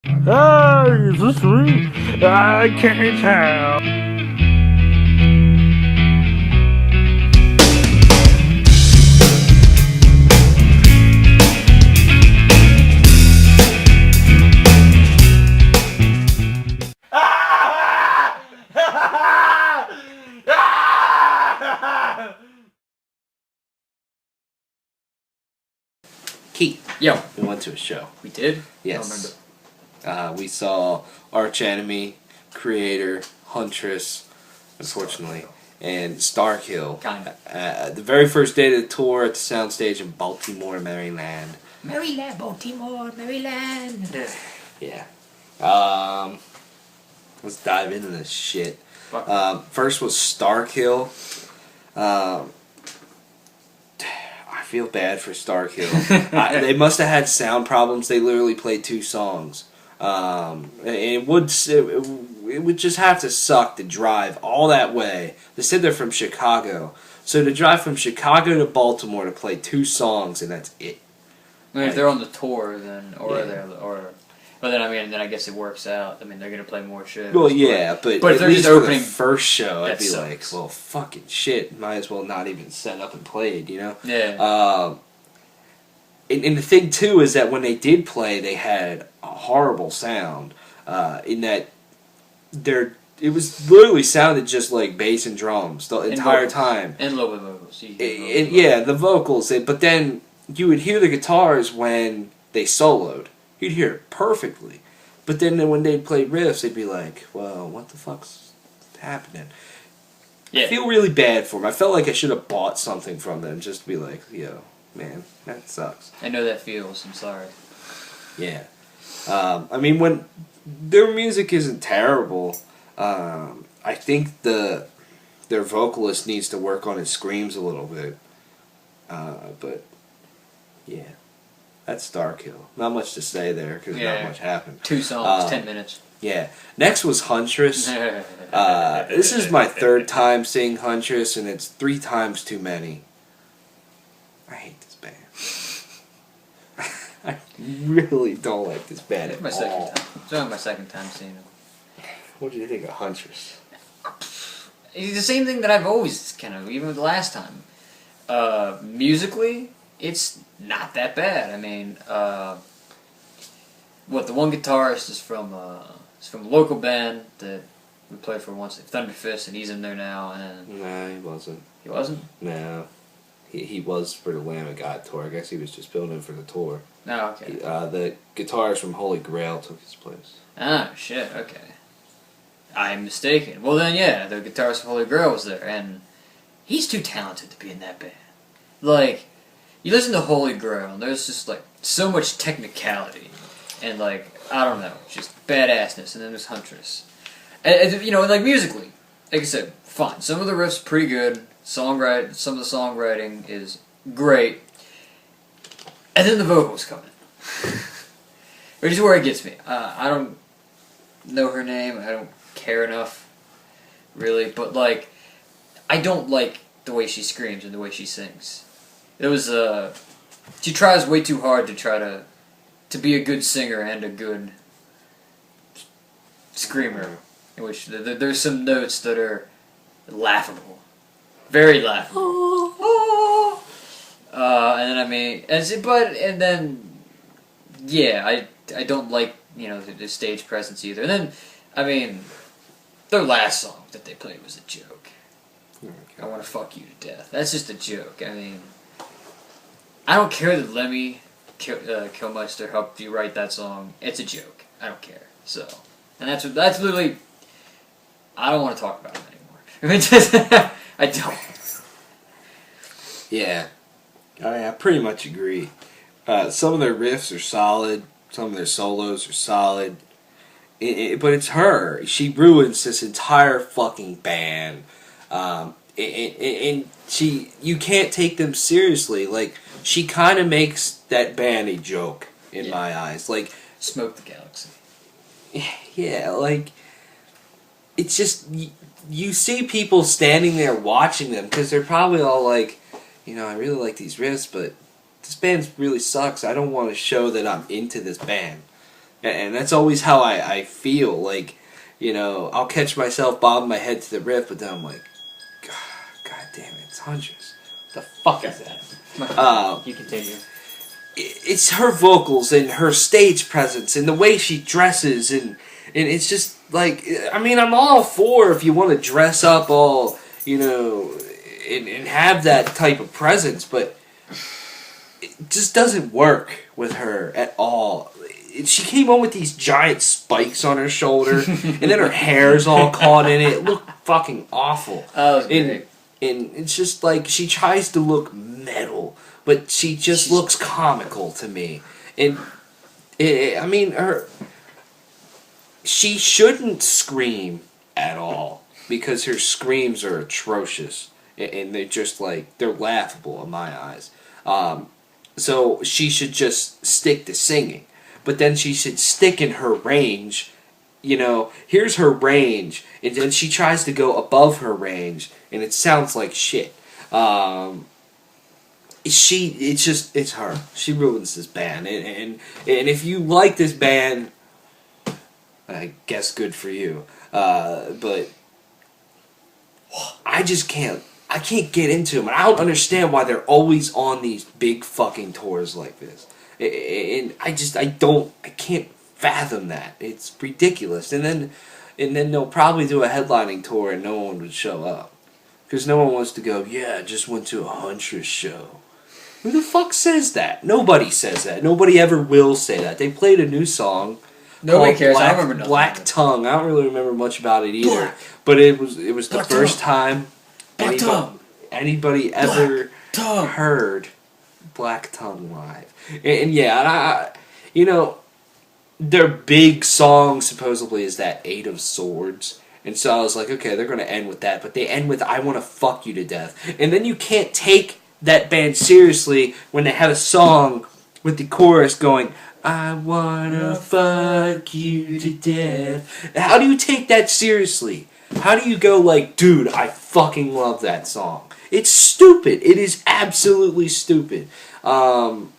Ah, is this me? I can't tell. Keith, Yo, we went to a show. we did? Yes. We saw arch enemy, Kreator, Huntress, unfortunately, and Starkill. Kinda. The very first day of the tour at the soundstage in Baltimore, Maryland. Maryland, Baltimore, Maryland. Yeah. Let's dive into this shit. First was Starkill. I feel bad for Starkill. They must have had sound problems. They literally played 2 songs. It would just have to suck to drive all that way. They said they're from Chicago, so to drive from Chicago to Baltimore to play 2 songs and that's it. I mean, if they're on the tour, then then I guess it works out. I mean, they're gonna play more shows. Well, yeah, but if at they're least just for opening, the first show, I'd be sucks. like, well, fucking shit, might as well not even set up and played, you know? Yeah. And the thing too is that when they did play, they had a horrible sound. In that it was literally sounded just like bass and drums the entire time. And low vocals. Yeah, the vocals. But then you would hear the guitars when they soloed. You'd hear it perfectly. But then when they'd play riffs, they'd be like, well, what the fuck's happening? Yeah. I feel really bad for them. I felt like I should have bought something from them just to be like, yo, man, that sucks. I know that feels. I'm sorry. Yeah. I mean, when their music isn't terrible, I think their vocalist needs to work on his screams a little bit. But, yeah. That's Starkill. Not much to say there, because not much happened. 2 songs, 10 minutes. Yeah. Next was Huntress. This is my 3rd time seeing Huntress, and it's 3 times too many. I hate this band. I really don't like this band at all. It's only my second time seeing them. What do you think of Huntress? It's the same thing that I've always kind of, even with the last time. Musically, it's not that bad. I mean, the one guitarist is from a local band that we played for once, Thunder Fist, and he's in there now. And No, he wasn't. He wasn't? No. He was for the Lamb of God tour. I guess he was just building for the tour. No, okay. The guitarist from Holy Grail took his place. Ah, shit, okay. I'm mistaken. Well then, yeah, the guitarist from Holy Grail was there, and he's too talented to be in that band. Like, you listen to Holy Grail, and there's just, like, so much technicality, and, like, I don't know, just badassness, and then there's Huntress. And you know, like, musically, like I said, fine. Some of the riffs pretty good, some of the songwriting is great, and then the vocals come in. Which is where it gets me. I don't know her name, I don't care enough, really, but, like, I don't like the way she screams and the way she sings. It was, she tries way too hard to try to be a good singer and a good screamer, in which there's some notes that are laughable. Very laughable. And then, I mean, and then, yeah, I don't like, you know, the stage presence either. And then, I mean, their last song that they played was a joke. Okay. I Want to Fuck You to Death. That's just a joke. I mean, I don't care that Lemmy Kilmister helped you write that song. It's a joke. I don't care. So, and that's literally, I don't want to talk about it anymore. I don't. Yeah. I pretty much agree. Some of their riffs are solid. Some of their solos are solid. But it's her. She ruins this entire fucking band. And you can't take them seriously. Like, she kind of makes that band a joke in my eyes. Like, Smoke the Galaxy. Yeah, like, it's just, you see people standing there watching them, because they're probably all like, you know, I really like these riffs, but this band really sucks. I don't want to show that I'm into this band. And that's always how I feel. Like, you know, I'll catch myself bobbing my head to the riff, but then I'm like, God damn it, it's Huntress. What the fuck is that? You continue. It's her vocals and her stage presence and the way she dresses and it's just like, I mean, I'm all for if you want to dress up all, you know, and have that type of presence, but it just doesn't work with her at all. She came on with these giant spikes on her shoulder, and then her hair's all caught in it. It looked fucking awful. That was great. And it's just like, she tries to look metal, but she just looks comical to me. And, I mean, she shouldn't scream at all, because her screams are atrocious. And they're just like, they're laughable in my eyes. So she should just stick to singing. But then she should stick in her range. You know, here's her range, and then she tries to go above her range, and it sounds like shit. It's her. She ruins this band, and if you like this band, I guess good for you. But I just can't. I can't get into them, and I don't understand why they're always on these big fucking tours like this. And I can't fathom that. It's ridiculous. And then they'll probably do a headlining tour and no one would show up. Because no one wants to go, yeah, I just went to a Huntress show. Who the fuck says that? Nobody says that. Nobody ever will say that. They played a new song. Nobody cares. I remember nothing. Black Tongue. I don't really remember much about it either. But it was the first time anybody ever heard Black Tongue live. And yeah, you know, their big song supposedly is that Eight of Swords. And so I was like, okay, they're going to end with that. But they end with I Want to Fuck You to Death. And then you can't take that band seriously when they have a song with the chorus going, I want to fuck you to death. How do you take that seriously? How do you go like, dude, I fucking love that song? It's stupid. It is absolutely stupid. And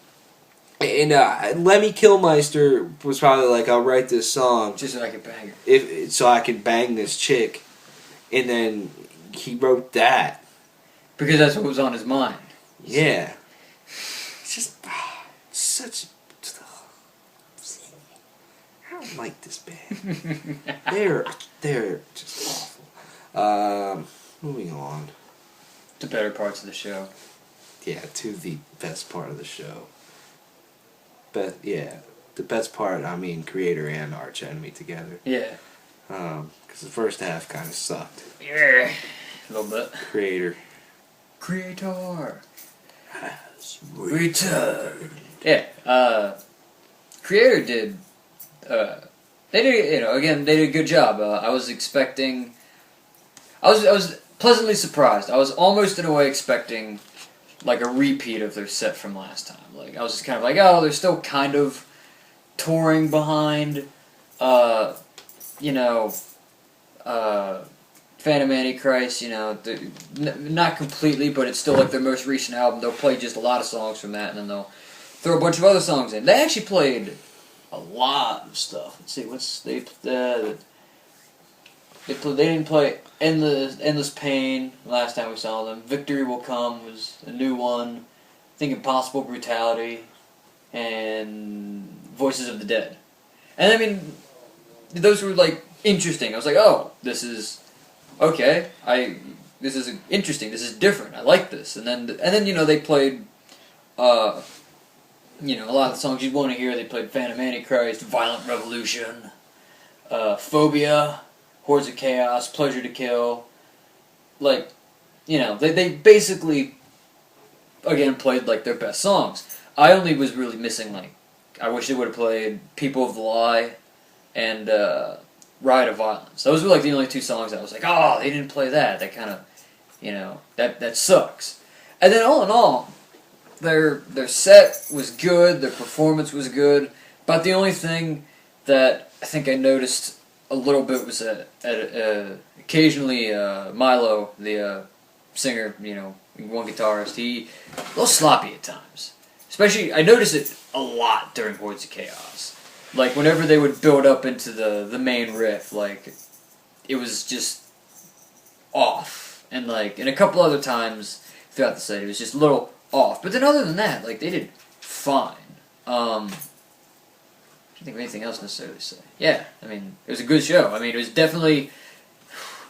Lemmy Kilmister was probably like, I'll write this song just so I can bang her. So I can bang this chick. And then he wrote that. Because that's what was on his mind. Yeah. It's just such... I don't like this band. They're just awful. Moving on. The better parts of the show. Yeah, to the best part of the show. But yeah, the best part, I mean, Kreator and Arch Enemy together. Yeah. Because the first half kind of sucked. Yeah, a little bit. Kreator has returned. Yeah, Kreator did. They did, you know, again, they did a good job. I was expecting. I was pleasantly surprised. I was almost in a way expecting like a repeat of their set from last time. Like I was just kind of like, oh, they're still kind of touring behind, you know, Phantom Antichrist. You know, not completely, but it's still like their most recent album. They'll play just a lot of songs from that, and then they'll throw a bunch of other songs in. They actually played a lot of stuff. Let's see, they didn't play Endless Pain last time we saw them. Victory Will Come was a new one. I think Impossible Brutality and Voices of the Dead. And I mean, those were like interesting. I was like, oh, this is okay. This is interesting. This is different. I like this. And then you know they played, you know, a lot of the songs you'd want to hear. They played Phantom Antichrist, Violent Revolution, Phobia, Hordes of Chaos, Pleasure to Kill. Like, you know, they basically, again, played like their best songs. I only was really missing, like, I wish they would have played People of the Lie and Riot of Violence. Those were like the only two songs I was like, oh, they didn't play that. That kind of, you know, that sucks. And then all in all, their set was good, their performance was good, but the only thing that I think I noticed a little bit was that occasionally Milo, the singer, you know, one guitarist, he a little sloppy at times. Especially, I noticed it a lot during Hordes of Chaos. Like, whenever they would build up into the main riff, like, it was just off. And, like, and a couple other times throughout the set, it was just a little off. But then other than that, like, they did fine. I can't think of anything else necessarily to say. Yeah, I mean, it was a good show. I mean, it was definitely,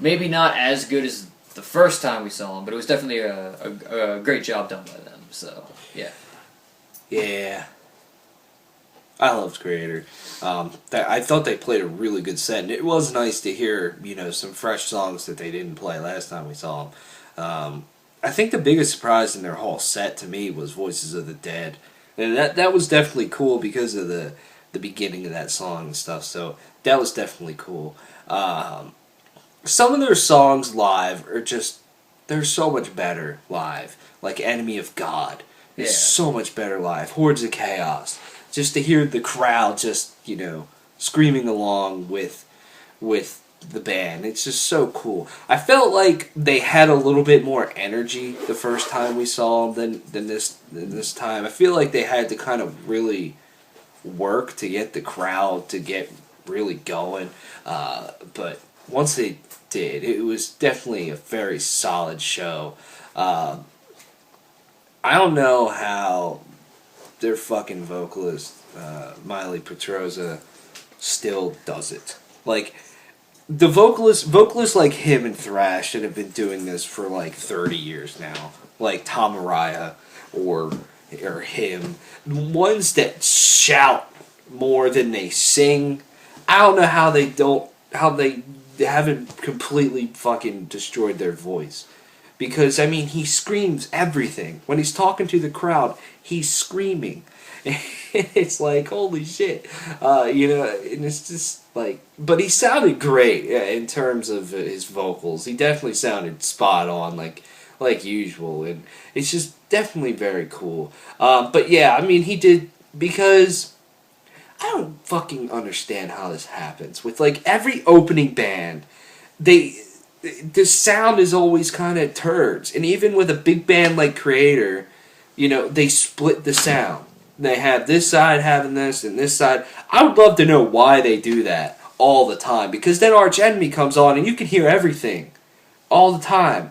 maybe not as good as the first time we saw them, but it was definitely a great job done by them. So, yeah. Yeah. I loved Kreator. I thought they played a really good set, and it was nice to hear, some fresh songs that they didn't play last time we saw them. I think the biggest surprise in their whole set to me was Voices of the Dead. And that was definitely cool because of the beginning of that song and stuff, so that was definitely cool. Some of their songs live are just, they're so much better live. Like Enemy of God is so much better live. Hordes of Chaos. Just to hear the crowd just, screaming along with the band. It's just so cool. I felt like they had a little bit more energy the first time we saw them than this time. I feel like they had to kind of really work to get the crowd to get really going. But once they did, it was definitely a very solid show. I don't know how their fucking vocalist, Miley Petroza, still does it. Like, the vocalists like him and Thrash that have been doing this for like 30 years now, like Tom Araya or him, ones that shout more than they sing. I don't know how they haven't completely fucking destroyed their voice. Because, I mean, he screams everything. When he's talking to the crowd, he's screaming. It's like, holy shit. And it's just like... But he sounded great in terms of his vocals. He definitely sounded spot on, like usual. And it's just definitely very cool. But yeah, I mean, he did... Because... I don't fucking understand how this happens. With, like, every opening band, the sound is always kind of turds. And even with a big band like Kreator, they split the sound. They have this side having this and this side. I would love to know why they do that all the time. Because then Arch Enemy comes on and you can hear everything. All the time.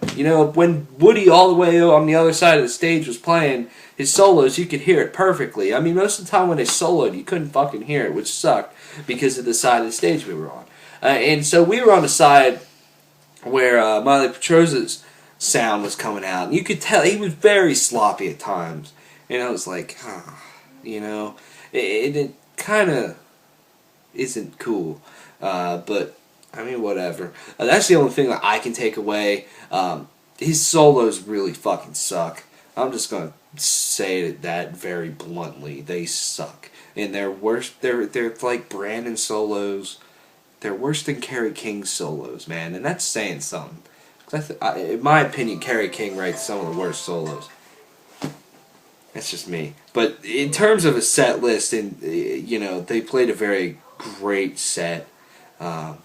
When Woody all the way on the other side of the stage was playing his solos, you could hear it perfectly. I mean, most of the time when they soloed, you couldn't fucking hear it, which sucked because of the side of the stage we were on. And so we were on the side where Miley Petroza's sound was coming out. And you could tell he was very sloppy at times. And I was like, it kind of isn't cool. But, I mean, whatever. That's the only thing that I can take away. His solos really fucking suck. I'm just going to say that very bluntly. They suck. And they're worse. They're like Brandon solos. They're worse than Kerry King's solos, man, and that's saying something. In my opinion, Kerry King writes some of the worst solos. That's just me. But in terms of a set list, and they played a very great set. Some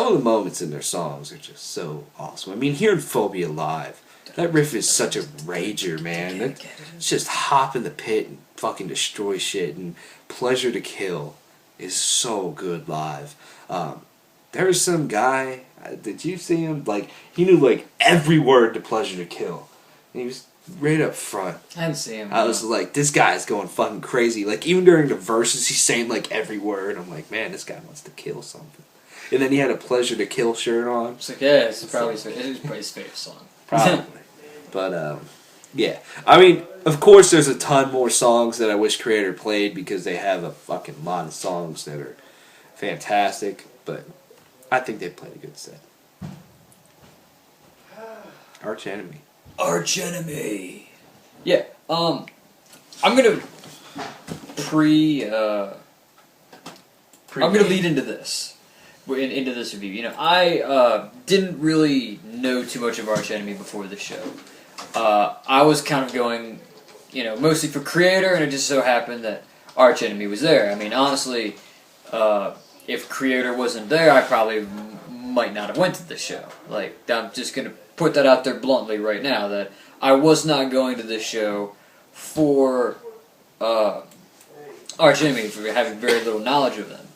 of the moments in their songs are just so awesome. I mean, hearing Phobia live, that riff is such a rager, man. It's just hop in the pit and fucking destroy shit. And Pleasure to Kill is so good live. There was some guy, did you see him? Like, he knew like every word to Pleasure to Kill. And he was right up front. I didn't see him. I was like, this guy's going fucking crazy. Like, even during the verses, he's saying like every word. I'm like, man, this guy wants to kill something. And then he had a Pleasure to Kill shirt on. It's like, yeah, it's probably his favorite song. Probably. But, yeah. I mean, of course there's a ton more songs that I wish Kreator played because they have a fucking lot of songs that are fantastic. But I think they played a good set. Arch Enemy. Arch Enemy. Yeah. I'm gonna I'm gonna lead into this. Into this review. I didn't really know too much of Arch Enemy before the show. I was kind of going, mostly for Kreator, and it just so happened that Arch Enemy was there. I mean, honestly, if Kreator wasn't there, I probably might not have went to the show. Like, I'm just gonna put that out there bluntly right now, that I was not going to this show for Arch Enemy for having very little knowledge of them.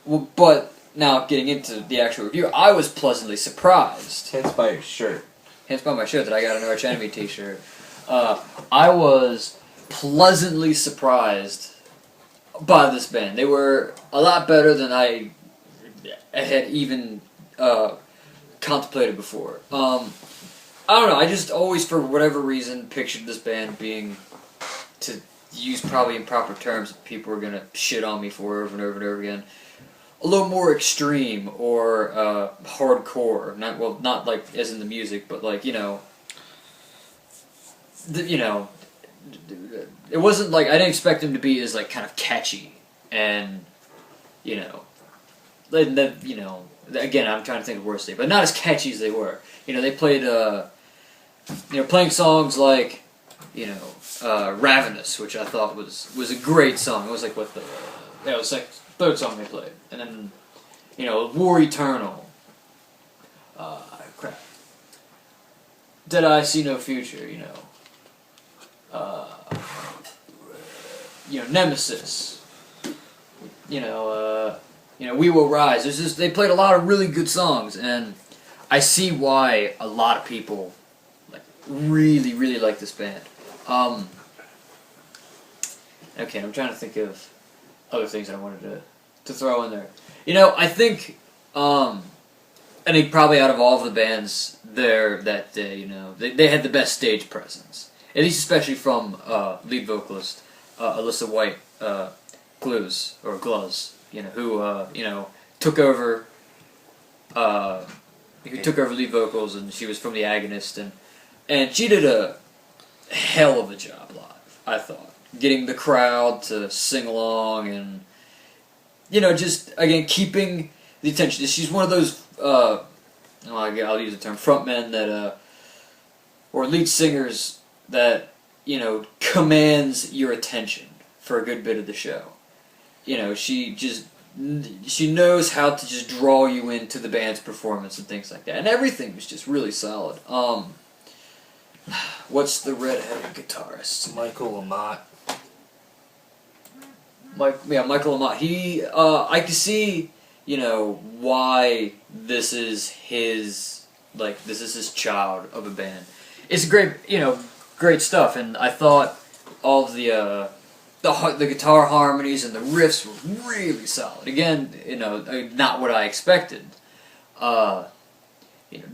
Well, but now getting into the actual review, I was pleasantly surprised. Hence by your shirt. Hence by my shirt that I got an Arch Enemy t-shirt. I was pleasantly surprised by this band. They were a lot better than I had even contemplated before. I don't know, I just always, for whatever reason, pictured this band being, to use probably improper terms that people are going to shit on me for over and over and over again, a little more extreme or hardcore. Not like as in the music, but like, you know, it wasn't like, I didn't expect them to be as like kind of catchy and, you know, again, I'm trying to think of words today, but not as catchy as they were. You know, they played, playing songs like, Ravenous, which I thought was a great song. It was like it was like third song they played. And then, War Eternal. Crap. Dead Eye See No Future, Nemesis. We Will Rise. They played a lot of really good songs, and I see why a lot of people really, really like this band. Okay, I'm trying to think of other things I wanted to throw in there. I think probably out of all of the bands there that day, they had the best stage presence. At least especially from lead vocalist Alyssa White Gluz, who took over took over lead vocals, and she was from The Agonist, and she did a hell of a job live, I thought. Getting the crowd to sing along and, just, again, keeping the attention. She's one of those, I'll use the term, frontmen that, or lead singers that, commands your attention for a good bit of the show. She knows how to just draw you into the band's performance and things like that. And everything was just really solid. What's the red-headed guitarist? Michael Amott. Michael Amott. He, I can see, why this is his child of a band. It's great, great stuff, and I thought all of the guitar harmonies and the riffs were really solid. Again, not what I expected.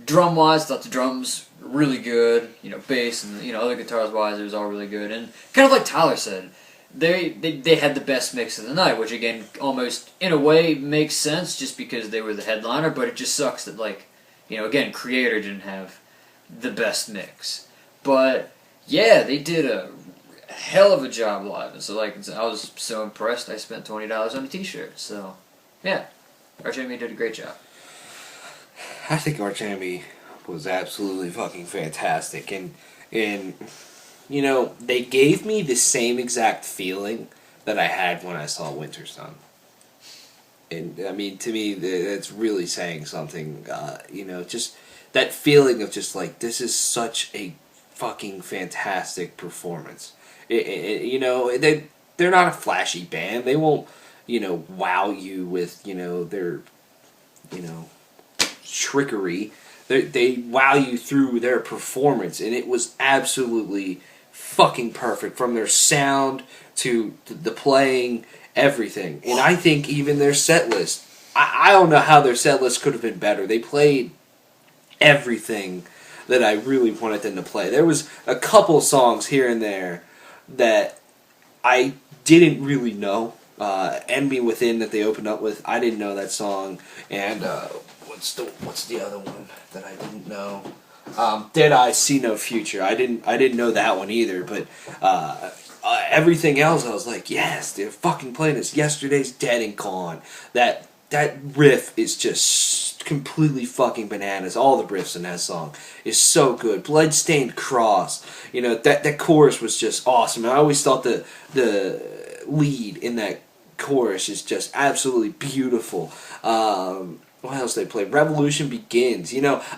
Drum-wise, thought the drums were really good. Bass and other guitars-wise, it was all really good. And kind of like Tyler said, they had the best mix of the night, which again, almost in a way makes sense just because they were the headliner. But it just sucks that again, Kreator didn't have the best mix. But yeah, they did a hell of a job live, and so I was so impressed. I spent $20 on a T-shirt. So yeah, Arch Enemy did a great job. I think Arch Enemy was absolutely fucking fantastic, and they gave me the same exact feeling that I had when I saw Winter Sun. And I mean, to me, that's really saying something. Just that feeling of just this is such a fucking fantastic performance. They're not a flashy band. They won't, wow you with, their, trickery. They wow you through their performance, and it was absolutely fucking perfect, from their sound to the playing, everything. And I think even their set list, I don't know how their set list could have been better. They played everything that I really wanted them to play. There was a couple songs here and there that I didn't really know. Enemy Within that they opened up with, I didn't know that song. And what's the other one that I didn't know? Dead Eye See No Future. I didn't know that one either. But everything else, I was like, yes, they're fucking playing this. Yesterday's Dead and Gone. That riff is just completely fucking bananas. All the riffs in that song is so good. Bloodstained Cross. That chorus was just awesome. And I always thought the lead in that chorus is just absolutely beautiful. What else they played? Revolution Begins.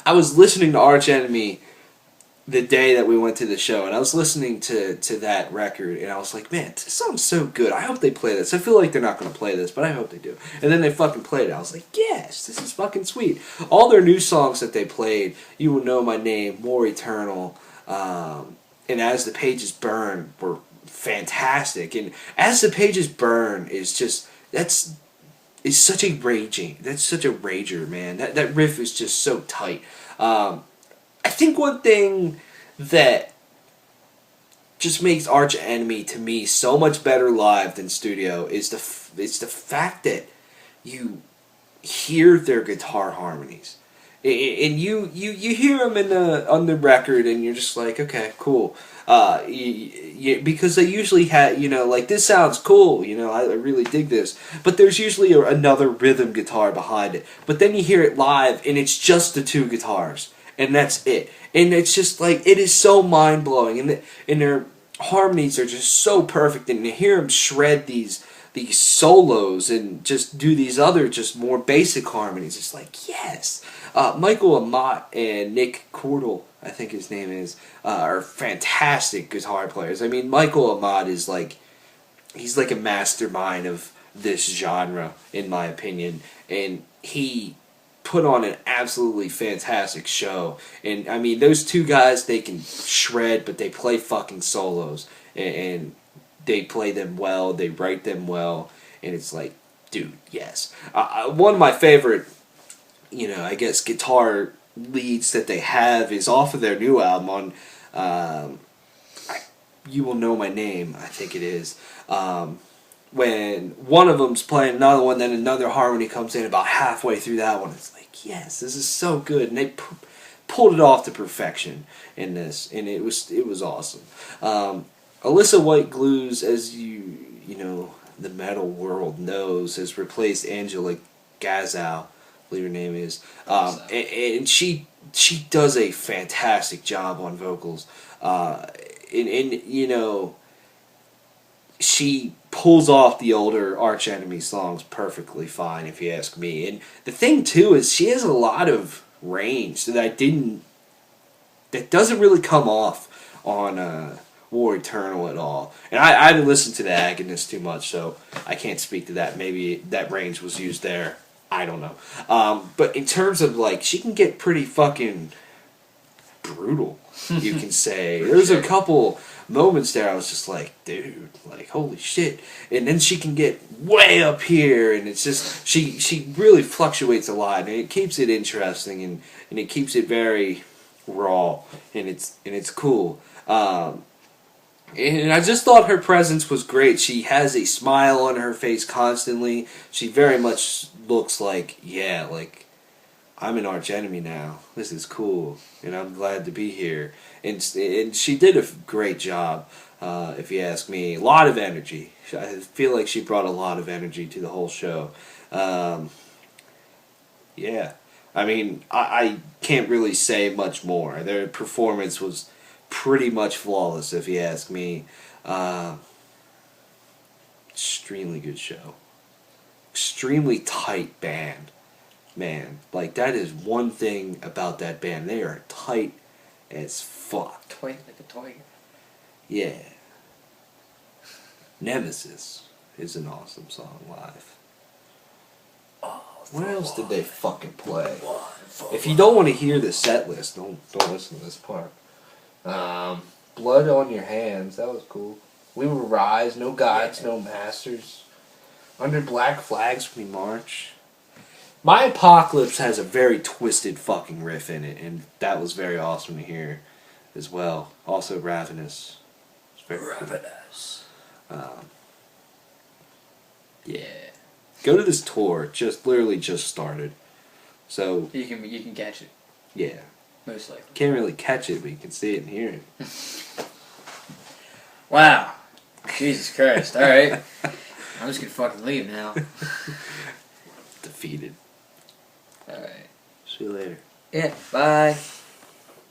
I was listening to Arch Enemy the day that we went to the show, and I was listening to that record, and I was like, man, this sounds so good. I hope they play this. I feel like they're not going to play this, but I hope they do. And then they fucking played it. I was like, yes, this is fucking sweet. All their new songs that they played, You Will Know My Name, More Eternal, and As the Pages Burn, were fantastic. And As the Pages Burn is just, that's such a rager, man. That riff is just so tight. I think one thing that just makes Arch Enemy to me so much better live than studio is the fact that you hear their guitar harmonies, and you hear them on the record, and you're just like, okay, cool. Because they usually have, like, this sounds cool, I really dig this, but there's usually another rhythm guitar behind it. But then you hear it live, and it's just the two guitars. And that's it. And it's just like, it is so mind-blowing. And their harmonies are just so perfect. And to hear them shred these solos and just do these other just more basic harmonies, it's like, yes. Michael Amott and Nick Cordell, I think his name is, are fantastic guitar players. I mean, Michael Amott is like, he's like a mastermind of this genre, in my opinion. And he put on an absolutely fantastic show. And I mean, those two guys, they can shred, but they play fucking solos, and they play them well, they write them well, and it's like, dude, yes. One of my favorite, I guess, guitar leads that they have is off of their new album on You Will Know My Name, I think it is. When one of them's playing another one, then another harmony comes in about halfway through that one. It's like, yes, this is so good, and they pulled it off to perfection in this, and it was awesome. Alyssa White Glues, as the metal world knows, has replaced Angela Gazow, I believe her name is, and she does a fantastic job on vocals, she pulls off the older Arch Enemy songs perfectly fine, if you ask me. And the thing too is she has a lot of range that doesn't really come off on War Eternal at all. And I haven't listened to the Agonist too much, so I can't speak to that. Maybe that range was used there. I don't know. But in terms of, like, she can get pretty fucking brutal, you can say. There's a couple moments there I was just like, dude, like, holy shit. And then she can get way up here, and it's just, she really fluctuates a lot, and it keeps it interesting, and it keeps it very raw, and it's cool. And I just thought her presence was great. She has a smile on her face constantly. She very much looks like, yeah, like, I'm an Arch Enemy now. This is cool, and I'm glad to be here. And she did a great job, if you ask me. A lot of energy. I feel like she brought a lot of energy to the whole show. Yeah. I mean, I can't really say much more. Their performance was pretty much flawless, if you ask me. Extremely good show. Extremely tight band. Man, like, that is one thing about that band. They are tight as fuck. Tight like a tiger. Yeah. Nemesis is an awesome song live. Oh, what else did they fucking play? If you don't want to hear the set list, don't listen to this part. Blood on Your Hands, that was cool. We Will Rise, No Gods, No Masters. Under Black Flags We March. My Apocalypse has a very twisted fucking riff in it, and that was very awesome to hear as well. Also Ravenous. It's very Ravenous. Cool. Yeah. Go to this tour. Literally just started. So you can catch it. Yeah. Most likely. Can't really catch it, but you can see it and hear it. Wow. Jesus Christ. Alright. I'm just gonna fucking leave now. Defeated. Alright. See you later. Yeah, bye.